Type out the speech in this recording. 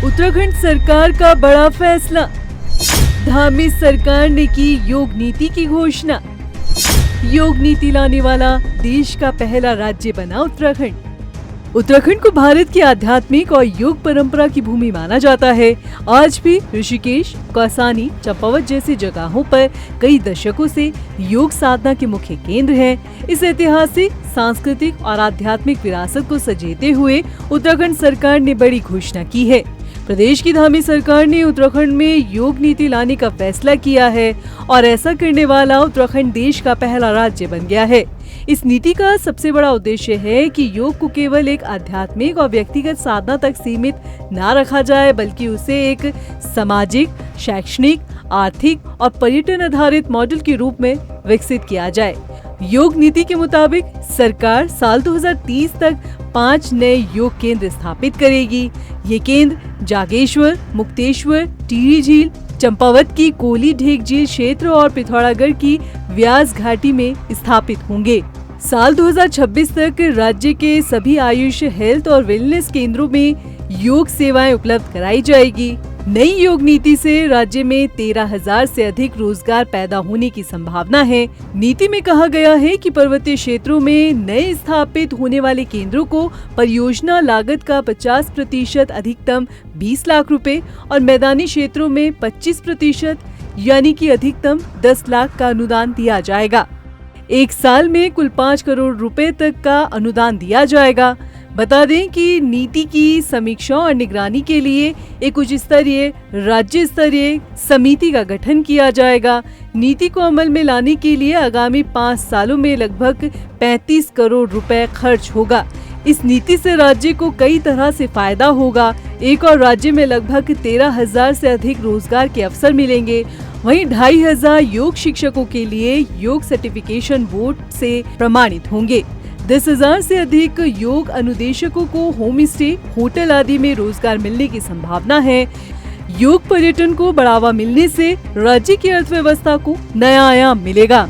उत्तराखंड सरकार का बड़ा फैसला। धामी सरकार ने की योग नीति की घोषणा। योग नीति लाने वाला देश का पहला राज्य बना उत्तराखंड। उत्तराखंड को भारत की आध्यात्मिक और योग परंपरा की भूमि माना जाता है। आज भी ऋषिकेश, कौसानी, चंपावत जैसी जगहों पर कई दशकों से योग साधना के मुख्य केंद्र हैं। इस ऐतिहासिक, सांस्कृतिक और आध्यात्मिक विरासत को सजेते हुए उत्तराखंड सरकार ने बड़ी घोषणा की है। प्रदेश की धामी सरकार ने उत्तराखंड में योग नीति लाने का फैसला किया है और ऐसा करने वाला उत्तराखंड देश का पहला राज्य बन गया है। इस नीति का सबसे बड़ा उद्देश्य है कि योग को केवल एक आध्यात्मिक और व्यक्तिगत साधना तक सीमित न रखा जाए, बल्कि उसे एक सामाजिक, शैक्षणिक, आर्थिक और पर्यटन आधारित मॉडल के रूप में विकसित किया जाए। योग नीति के मुताबिक सरकार साल 2030 तक 5 नए योग केंद्र स्थापित करेगी। ये केंद्र जागेश्वर, मुक्तेश्वर, टिहरी झील, चंपावत की कोली ढेक झील क्षेत्र और पिथौरागढ़ की व्यास घाटी में स्थापित होंगे। साल 2026 तक राज्य के सभी आयुष, हेल्थ और वेलनेस केंद्रों में योग सेवाएं उपलब्ध कराई जाएगी। नई योग नीति से राज्य में 13,000 से अधिक रोजगार पैदा होने की संभावना है। नीति में कहा गया है कि पर्वतीय क्षेत्रों में नए स्थापित होने वाले केंद्रों को परियोजना लागत का 50% अधिकतम 20 लाख रुपए और मैदानी क्षेत्रों में 25% यानी कि अधिकतम 10 लाख का अनुदान दिया जाएगा। एक साल में कुल 5 करोड़ रुपए तक का अनुदान दिया जाएगा। बता दें कि नीति की समीक्षा और निगरानी के लिए एक उच्च स्तरीय, राज्य स्तरीय समिति का गठन किया जाएगा। नीति को अमल में लाने के लिए आगामी 5 सालों में लगभग 35 करोड़ रुपए खर्च होगा। इस नीति से राज्य को कई तरह से फायदा होगा। एक और राज्य में लगभग 13,000 से अधिक रोजगार के अवसर मिलेंगे। वहीं 2,500 योग शिक्षकों के लिए योग सर्टिफिकेशन बोर्ड से प्रमाणित होंगे। 10,000 से अधिक योग अनुदेशकों को होम स्टे, होटल आदि में रोजगार मिलने की संभावना है। योग पर्यटन को बढ़ावा मिलने से राज्य की अर्थव्यवस्था को नया आयाम मिलेगा।